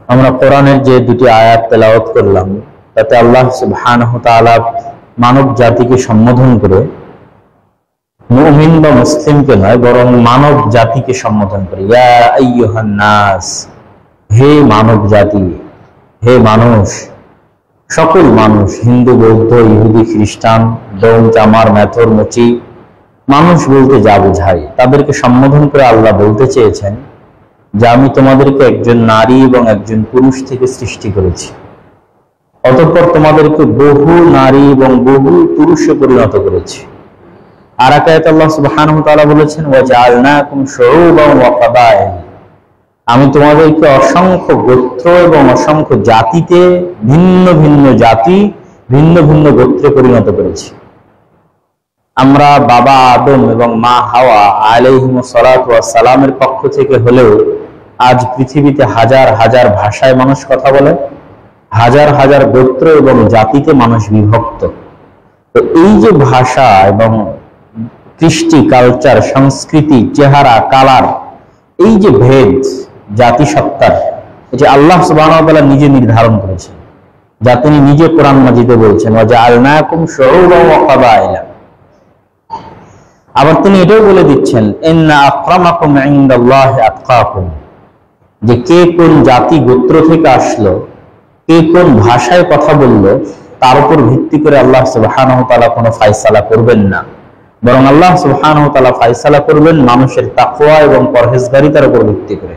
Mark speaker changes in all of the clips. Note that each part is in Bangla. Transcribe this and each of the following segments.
Speaker 1: আমরা কোরআনের যে দুটি আয়াত তেলাওয়াত করলাম তাতে আল্লাহ সুবহানাহু ওয়া তাআলা মানব জাতিকে সম্বোধন করে মুমিন বা মুসলিমকে নয় বরং মানব জাতিকে সম্বোধন করে ইয়া আইয়ুহান নাস, হে মানব জাতি, হে মানুষ, সকল মানুষ, হিন্দু বৌদ্ধ ইহুদি খ্রিস্টান ডোম চামার মেথর মুচি, মানুষ বলতে যা বোঝায় তাদেরকে সম্বোধন করে আল্লাহ বলতে চেয়েছেন যে আমি তোমাদেরকে একজন নারী এবং একজন পুরুষ থেকে সৃষ্টি করেছি, অতঃপর তোমাদেরকে বহু নারী এবং বহু পুরুষে পরিণত করেছি। আর এক আয়াতে আল্লাহ সুবহানাহু ওয়া তাআলা বলেছেন ওয়া জাআলনাকুম শুউবান ওয়া কাবাইল, আমি তোমাদেরকে অসংখ্য গোত্র এবং অসংখ্য জাতিতে ভিন্ন ভিন্ন জাতি ভিন্ন ভিন্ন গোত্রে পরিণত করেছি। আমরা বাবা আদম এবং মা হাওয়া আলাইহিমুস সালাতু ওয়াস সালামের পক্ষ থেকে হলেও আজ পৃথিবীতে হাজার হাজার ভাষায় মানুষ কথা বলে, হাজার হাজার গোত্র এবং জাতিতে মানুষ বিভক্ত। তো এই যে ভাষা এবং কৃষ্টি কালচার সংস্কৃতি চেহারা কালার, এই যে ভেদ জাতিসত্তার, এটি আল্লাহ সুবহানাহু ওয়া তাআলা নিজে নির্ধারণ করেছেন, যা তিনি নিজে কোরআন মাজিদে বলছেন ওয়া জাআলনাকুম শুউবান ওয়া কাবাইলা। আবার তিনি এটাও বলে দিচ্ছেন ইন্না আকরামাকুম ইনদাল্লাহি আতকাকুম, যে কে কোন জাতি গোত্র থেকে আসলো, কে কোন ভাষায় কথা বললো তার উপর ভিত্তি করে আল্লাহ সুবহানাহু ওয়া তাআলা কোনো ফায়সালা করবেন না, বরং আল্লাহ সুবহানাহু ওয়া তাআলা ফায়সালা করবেন মানুষের তাকওয়া এবং পরহেজগারিতার উপর ভিত্তি করে।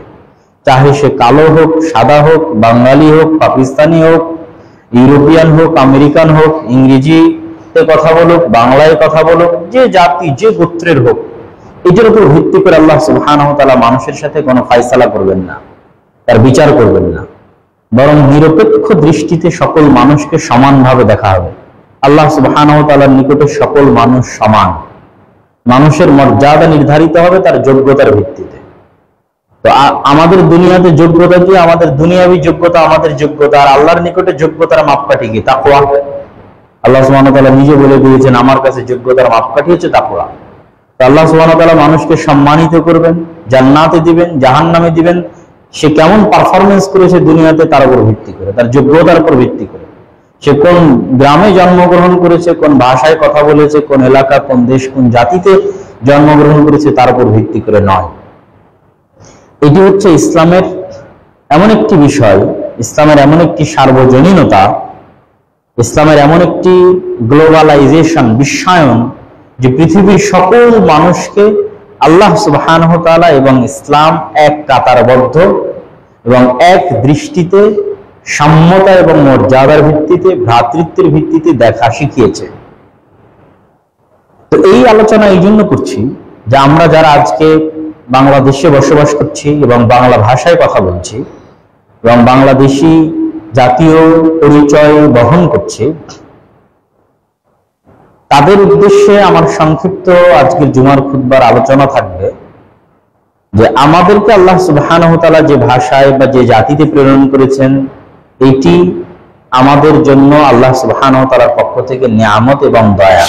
Speaker 1: চাহে সে কালো হোক, সাদা হোক, বাঙালি হোক, পাকিস্তানি হোক, ইউরোপিয়ান হোক, আমেরিকান হোক, ইংরেজিতে কথা বলুক, বাংলায় কথা বলুক, যে জাতি যে গোত্রের হোক, এটার উপর ভিত্তি করে আল্লাহ সুবহানাহু ওয়া তাআলা মানুষের সাথে কোনো ফায়সালা করবেন না, তার বিচার করবেন না, বরং নিরপেক্ষ দৃষ্টিতে সকল মানুষকে সমানভাবে দেখা হবে। আল্লাহ সুবহানাহু ওয়া তাআলার নিকটে সকল মানুষ সমান, মানুষের মর্যাদা নির্ধারিত হবে তার যোগ্যতার ভিত্তিতে। তো আমাদের দুনিয়াতে যোগ্যতা কি? আমাদের দুনিয়াবী যোগ্যতা আমাদের যোগ্যতা, আর আল্লাহর নিকটে যোগ্যতার মাপকাঠি কি? তাকওয়া। আল্লাহ সুবহানাহু ওয়া তাআলা নিজে বলে দিয়েছেন আমার কাছে যোগ্যতার মাপকাঠি হচ্ছে তাকওয়া। তো আল্লাহ সুবহানাহু ওয়া তাআলা মানুষকে সম্মানিত করবেন, জান্নাতে দিবেন, জাহান্নামে দিবেন, সে কেমন পারফরমেন্স করেছে দুনিয়াতে তার উপর ভিত্তি করে, তার যোগ্যতার উপর ভিত্তি করে, সে কোন গ্রামে জন্মগ্রহণ করেছে, কোন ভাষায় কথা বলেছে, কোন এলাকা, কোন দেশ, কোন জাতিতে জন্মগ্রহণ করেছে তার উপর ভিত্তি করে নয়। এটি হচ্ছে ইসলামের এমন একটি বিষয়, ইসলামের এমন একটি সার্বজনীনতা, ইসলামের এমন একটি গ্লোবালাইজেশন, বিশ্বায়ন, যে পৃথিবীর সকল মানুষকে আল্লাহ সুবহানাহু ওয়া তাআলা এবং ইসলাম এক কাতারবদ্ধ এবং এক দৃষ্টিতে সাম্যতা এবং মর্যাদার ভিত্তিতে, ভ্রাতৃত্বের ভিত্তিতে দেখা শিখিয়েছে। তো এই আলোচনা এই জন্য করছি যে আমরা যারা আজকে বাংলাদেশে বসবাস করছি এবং বাংলা ভাষায় কথা বলছি এবং বাংলাদেশি জাতীয় পরিচয় বহন করছি, তাদের উদ্দেশ্যে আমার সংক্ষিপ্ত আজকের জুমার খুতবার আলোচনা থাকবে যে আমাদেরকে আল্লাহ সুবহানাহু ওয়া তাআলা যে ভাষায় বা যে জাতিতে প্রেরণ করেছেন, এটি আমাদের জন্য আল্লাহ সুবহানাহু ওয়া তাআলার পক্ষ থেকে নিয়ামত এবং দয়া।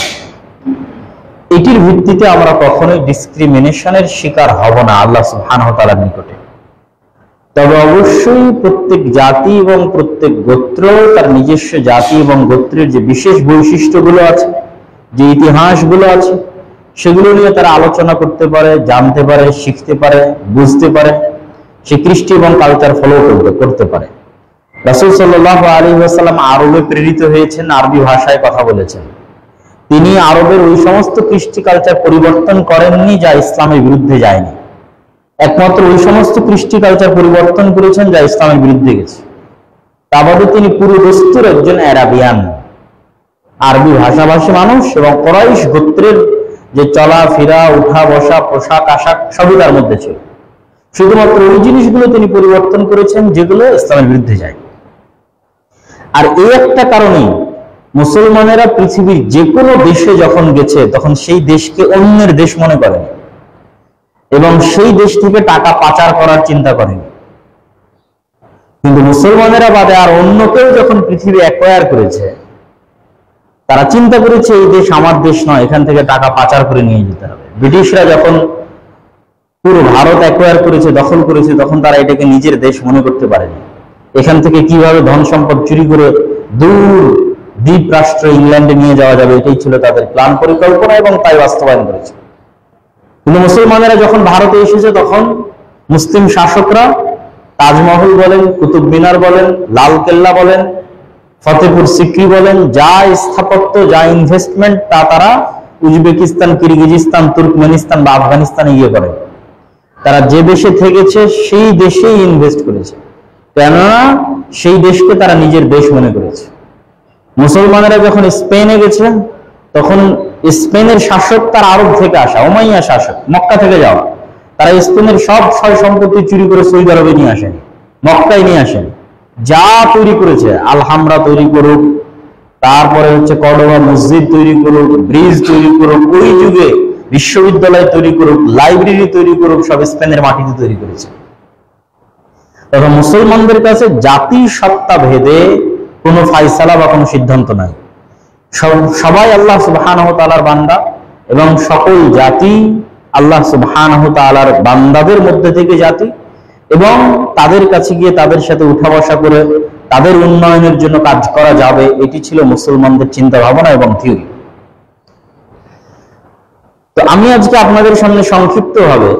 Speaker 1: এটির ভিত্তিতে আমরা কখনোই ডিসক্রিমিনেশনের শিকার হব না আল্লাহ সুবহানাহু ওয়া তাআলার নিকটে। তবে অবশ্যই প্রত্যেক জাতি এবং প্রত্যেক গোত্র তার নিজস্ব জাতি এবং গোত্রের যে বিশেষ বৈশিষ্ট্যগুলো আছে, যে ইতিহাসগুলো আছে, সেগুলো নিয়ে তারা আলোচনা করতে পারে, জানতে পারে, শিখতে পারে, বুঝতে পারে, সে কৃষ্টি এবং কালচার ফলো করতে পারে। রাসূল সাল্লাল্লাহু আলাইহি ওয়াসাল্লাম আরবে প্রেরিত হয়েছেন, আরবি ভাষায় কথা বলেছেন। তিনি আরবের ওই সমস্ত কৃষ্টি কালচার পরিবর্তন করেননি যা ইসলামের বিরুদ্ধে যায়নি, একমাত্র ওই সমস্ত কৃষ্টি কালচার পরিবর্তন করেছেন যা ইসলামের বিরুদ্ধে গেছে। তা বাদে তিনি পুরো দস্তুর একজন আরাবিয়ান, আরবি ভাষাভাষী মানুষ এবং কুরাইশ গোত্রের যে চলাফেরা, উঠা বসা, পোশাক আশাক সবই তার মধ্যে ছিল। শুধুমাত্র ওই জিনিসগুলো তিনি পরিবর্তন করেছেন যেগুলো ইসলামের বিরুদ্ধে যায়। আর এই একটা কারণেই মুসলমানেরা পৃথিবীর যে কোনো দেশে যখন গেছে তখন সেই দেশকে অন্যের দেশ মনে করেন এবং সেই দেশ থেকে টাকা পাচার করার চিন্তা করেন। কিন্তু মুসলমানেরা বাদে আর অন্য কেউ যখন পৃথিবী অ্যাকোয়ার করেছে, তারা চিন্তা করেছে এই দেশ আমার দেশ নয়, এখান থেকে টাকা পাচার করে নিয়ে যেতে হবে। ব্রিটিশরা যখন পুরো ভারত অ্যাকোয়ার করেছে, দখল করেছে, তখন তারা এটাকে নিজের দেশ মনে করতে পারেনি। এখান থেকে কিভাবে ধন সম্পদ চুরি করে দূর দ্বীপ রাষ্ট্র ইংল্যান্ডে নিয়ে যাওয়া যাবে, এটাই ছিল তাদের প্ল্যান, পরিকল্পনা, এবং তাই বাস্তবায়ন করেছে। কিন্তু মুসলমানেরা যখন ভারতে এসেছে তখন মুসলিম শাসকরা তাজমহল বলেন, কুতুব মিনার বলেন, লাল কেল্লা বলেন, ফতেপুর সিক্রি বলেন, যা স্থাপত্য, যা ইনভেস্টমেন্ট, তা তারা উজবেকিস্তান, কিরগিজস্তান, তুর্কমেনিস্তান বা আফগানিস্তানে গিয়ে করে। তারা যে দেশে থেকেছে সেই দেশেই ইনভেস্ট করেছে, কেননা সেই দেশকে তারা নিজের দেশ মনে করেছে। মুসলমানেরা যখন স্পেনে গেছে তখন স্পেনের শাসক তার আরব থেকে আসা উমাইয়া শাসক, মক্কা থেকে যাওয়া। তারা স্পেনের সব সয় সম্পত্তি চুরি করে সৌদি আরবে নিয়ে আসেন, মক্কায় নিয়ে আসেন। যা তৈরি করেছে, আলহামরা তৈরি করুক, তারপরে হচ্ছে কর্ডোবা মসজিদ তৈরি করুক, ব্রিজ তৈরি করুক, ওই যুগে বিশ্ববিদ্যালয় তৈরি করুক, লাইব্রেরি তৈরি করুক, সব স্পেনের মাটিতে তৈরি করেছে। তখন মুসলমানদের কাছে জাতি সত্তা ভেদে কোনো ফায়সালা বা কোনো সিদ্ধান্ত নাই। সবাই আল্লাহ সুবহানাহু ওয়া তাআলার বান্দা, এবং সকল জাতি আল্লাহ সুবহানাহু ওয়া তাআলার বান্দাদের মধ্যে থেকে জাতি, এবং তাদের কাছে গিয়ে তাদের সাথে উঠা বসা করে তাদের উন্নয়নের জন্য কাজ করা যাবে, এটি ছিল মুসলমানদের চিন্তা ভাবনা এবং থিওরি। তো আমি আজকে আপনাদের সামনে সংক্ষিপ্তভাবে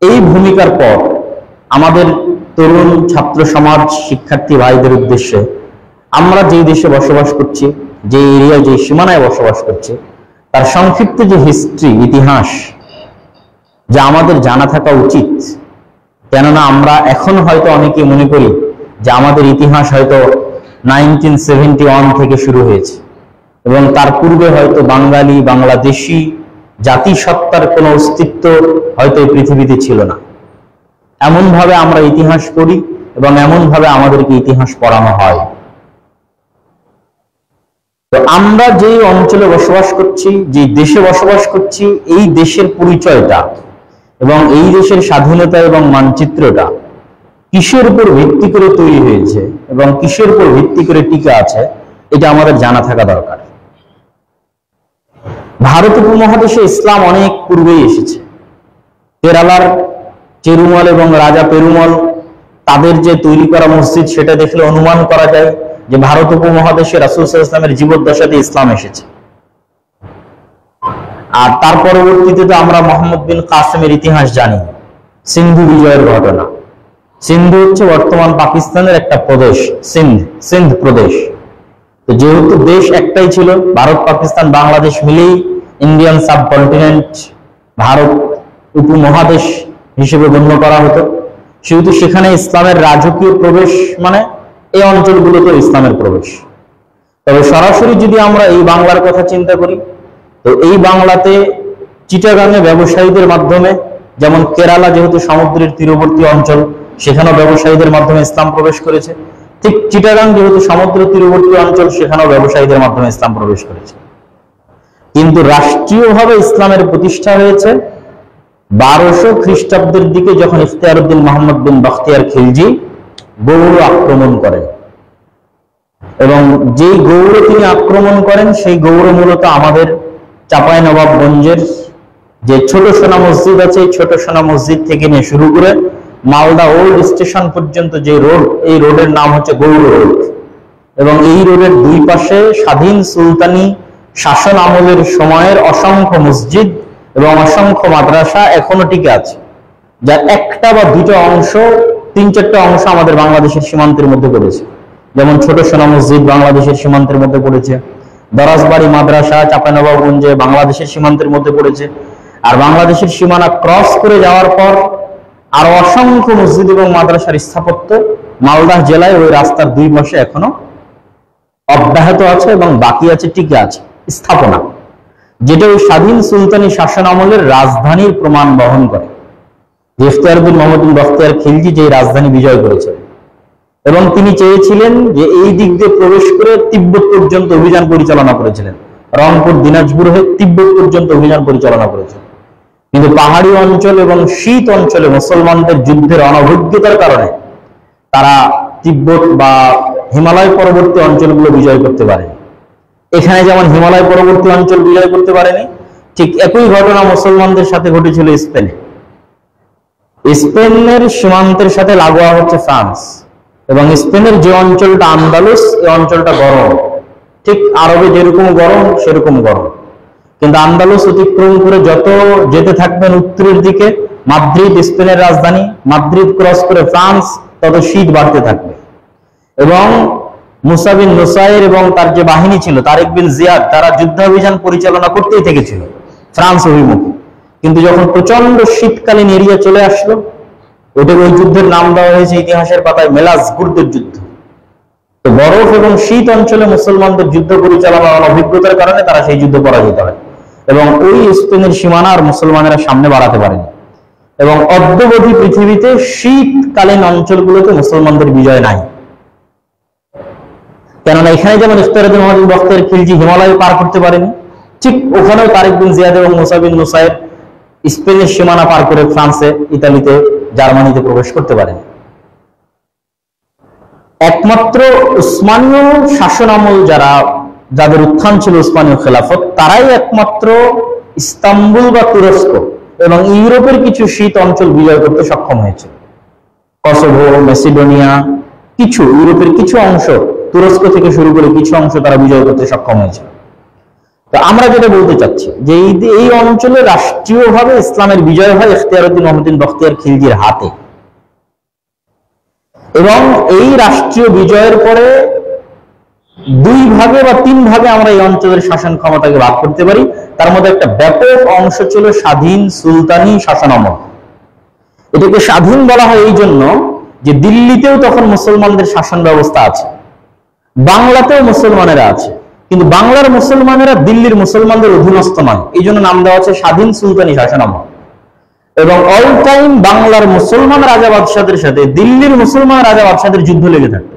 Speaker 1: এই ভূমিকার পর আমাদের তরুণ ছাত্র সমাজ, শিক্ষার্থী ভাইদের উদ্দেশ্যে আমরা যে দেশে বসবাস করছি, যে এরিয়া, যে সীমানায় বসবাস করছি, তার সংক্ষিপ্ত যে হিস্ট্রি, ইতিহাস, যা আমাদের জানা থাকা উচিত। কেননা আমরা এখন হয়তো অনেকে মনে করি যে আমাদের ইতিহাস হয়তো 1971 থেকে শুরু হয়েছে, এবং তার পূর্বে হয়তো বাঙালি, বাংলাদেশি জাতিসত্তার কোনো অস্তিত্ব হয়তো এই পৃথিবীতে ছিল না। এমন ভাবে আমরা ইতিহাস পড়ি এবং এমন ভাবে আমাদেরকে ইতিহাস পড়ানো হয়। তো আমরা যে অঞ্চলে বসবাস করছি, যে দেশে বসবাস করছি, এই দেশের পরিচয়টা এবং এই দেশের স্বাধীনতা এবং মানচিত্রটা কিসের উপর ভিত্তি করে তৈরি হয়েছে এবং কিসের উপর ভিত্তি করে টিকে আছে, এটা আমাদের জানা থাকা দরকার। ভারত উপমহাদেশে ইসলাম অনেক পূর্বেই এসেছে। কেরালার চেরুমল এবং রাজা পেরুমল, তাদের যে তৈরি করা মসজিদ, সেটা দেখলে অনুমান করা যায় যে ভারত উপমহাদেশে রাসূল সাল্লাল্লাহু আলাইহি ওয়াসাল্লামের জীবদ্দশাতে ইসলাম এসেছে। আর তার পরবর্তীতে তো আমরা মোহাম্মদ বিন কাসেমের ইতিহাস জানি, সিন্ধু বিজয়ের ঘটনা। সিন্ধু হচ্ছে বর্তমান পাকিস্তানের একটা প্রদেশ, সিন্ধ প্রদেশ। তো যেহেতু দেশ একটাই ছিল, ভারত, পাকিস্তান, বাংলাদেশ মিলেই ইন্ডিয়ান সাবকন্টিনেন্ট, ভারত উপমহাদেশ হিসেবে গণ্য করা হতো, সেহেতু সেখানে ইসলামের রাজকীয় প্রবেশ মানে এই অঞ্চলগুলোতে ইসলামের প্রবেশ। তবে সরাসরি যদি আমরা এই বাংলার কথা চিন্তা করি, তো এই বাংলাতে চিটাগাঙে ব্যবসায়ীদের মাধ্যমে, যেমন কেরালা যেহেতু সমুদ্রের তীরবর্তী অঞ্চল, সেখানেও ব্যবসায়ীদের মাধ্যমে ইসলাম প্রবেশ করেছে। ঠিক চিটাগাং যেহেতু সমুদ্র তীরবর্তী অঞ্চল, সেখানেও ব্যবসায়ীদের মাধ্যমে ইসলাম প্রবেশ করেছে। কিন্তু রাষ্ট্রীয়ভাবে ইসলামের প্রতিষ্ঠা হয়েছে 1200 খ্রিস্টাব্দের দিকে, যখন ইখতিয়ারউদ্দিন মোহাম্মদ বিন বখতিয়ার খিলজি গৌড় আক্রমণ করেন। এবং যেই গৌড়ে তিনি আক্রমণ করেন, সেই গৌড় মূলত আমাদের চাঁপাইনবাবগঞ্জের যে ছোট সোনা মসজিদ আছে, এই ছোট সোনা মসজিদ থেকে নিয়ে শুরু করে মালদা ওল্ড স্টেশন পর্যন্ত যে রোড, এই রোডের নাম হচ্ছে গৌড় রোড। এবং এই রোডের দুই পাশে স্বাধীন সুলতানি শাসন আমলের সময়ের অসংখ্য মসজিদ এবং অসংখ্য মাদ্রাসা এখনো টিকে আছে, যার একটা বা দুটো অংশ, 3-4টা অংশ আমাদের বাংলাদেশের সীমান্তের মধ্যে পড়েছে। যেমন ছোট সোনা মসজিদ বাংলাদেশের সীমান্তের মধ্যে পড়েছে, দরাজবাড়ি মাদ্রাসা চাঁপাইনবাবগঞ্জে বাংলাদেশের সীমান্তের মধ্যে পড়েছে। আর বাংলাদেশের সীমানা ক্রস করে যাওয়ার পর আরো অসংখ্য মসজিদ এবং মাদ্রাসার স্থাপত্য মালদা জেলায় ওই রাস্তার দুই পাশে এখনো অব্যাহত আছে এবং বাকি আছে, টিকে আছে স্থাপনা, যেটা ওই স্বাধীন সুলতানি শাসন আমলের রাজধানীর প্রমাণ বহন করে। ইখতিয়ারউদ্দিন মোহাম্মদ বিন বখতিয়ার খিলজি যে রাজধানী বিজয় করেছিলেন, এবং তিনি চেয়েছিলেন যে এই দিক দিয়ে প্রবেশ করে তিব্বত পর্যন্ত অভিযান পরিচালনা করেছিলেন, রংপুর, দিনাজপুর হয়ে তিব্বত পর্যন্ত অভিযান পরিচালনা করেছিলেন। কিন্তু পাহাড়ি অঞ্চল এবং শীত অঞ্চলে মুসলমানদের যুদ্ধের অনভিজ্ঞতার কারণে তারা তিব্বত বা হিমালয় পরবর্তী অঞ্চলগুলো বিজয় করতে পারেনি। এখানে যেমন হিমালয় পরবর্তী অঞ্চল বিজয় করতে পারেনি, ঠিক একই ঘটনা মুসলমানদের সাথে ঘটেছিল স্পেনে। স্পেনের সীমান্তের সাথে লাগোয়া হচ্ছে ফ্রান্স, এবং স্পেনের যে অঞ্চলটা আন্দালুস, এই অঞ্চলটা গরম, ঠিক আরবে যেরকম গরম সেরকম গরম। কিন্তু আন্দালুস অতিক্রম করে যত যেতে থাকবেন উত্তরের দিকে, মাদ্রিদ স্পেনের রাজধানী, মাদ্রিদ ক্রস করে ফ্রান্স, তত শীত বাড়তে থাকবে। এবং মুসা বিন নুসাইর এবং তার যে বাহিনী ছিল তারেক বিন জিয়াদ, তারা যুদ্ধাভিযান পরিচালনা করতেই থেকেছিল ফ্রান্স অভিমুখে। কিন্তু যখন প্রচন্ড শীতকালীন এরিয়া চলে আসলো, ওই যুদ্ধের নাম দেওয়া হয়েছে ইতিহাসের পাতায় মেলাজ গুর্দের যুদ্ধ। তো বরফ এবং শীত অঞ্চলে মুসলমানদের যুদ্ধ পরিচালনার অভিজ্ঞতার কারণে তারা সেই যুদ্ধ পরাজিত হয় এবং ওই স্পেনের সীমানা আর মুসলমানেরা সামনে বাড়াতে পারেনি। এবং অদ্যাবধি পৃথিবীতে শীতকালীন অঞ্চলগুলোতে মুসলমানদের বিজয় নাই। কেননা এখানে যেমন ইখতিয়ারউদ্দিন মোহাম্মদ বখতিয়ার খিলজি হিমালয় পার করতে পারেনি, ঠিক ওখানেও তারেক বিন জিয়াদ এবং মুসা বিন নুসাইর স্পেনের সীমানা পার করে ফ্রান্সে, ইতালিতে, জার্মানিতে প্রবেশ করতে পারেনি। একমাত্র উসমানীয় শাসন আমল যাদের উত্থান ছিল উসমানীয় খেলাফত, তারাই একমাত্র ইস্তাম্বুল বা তুরস্ক এবং ইউরোপের কিছু শীত অঞ্চল বিজয় করতে সক্ষম হয়েছে। কসোভো, মেসিডোনিয়া, কিছু ইউরোপের কিছু অংশ, তুরস্ক থেকে শুরু করে কিছু অংশ তারা বিজয় করতে সক্ষম হয়েছে। তো আমরা যেটা বলতে চাচ্ছি যে এই অঞ্চলে রাষ্ট্রীয়ভাবে ইসলামের বিজয় হয় ইখতিয়ারউদ্দিন মোহাম্মদ বখতিয়ার খিলজির হাতে। এবং এই রাষ্ট্রীয় বিজয়ের পরে 2 ভাগে বা 3 ভাগে আমরা এই অঞ্চলের শাসন ক্ষমতাকে ভাগ করতে পারি। তার মধ্যে একটা ব্যাপক অংশ ছিল স্বাধীন সুলতানি শাসনামল। এটাকে স্বাধীন বলা হয় এই জন্য যে দিল্লিতেও তখন মুসলমানদের শাসন ব্যবস্থা আছে, বাংলাতেও মুসলমানেরা আছে, কিন্তু বাংলার মুসলমানেরা দিল্লির মুসলমানদের অধীনস্থ নয়, এই জন্য নাম দেওয়া হচ্ছে স্বাধীন সুলতানি শাসনামল। এবং অল টাইম বাংলার মুসলমান রাজা বাদশাদের সাথে দিল্লির মুসলমান রাজা বাদশাদের যুদ্ধ লেগে থাকত।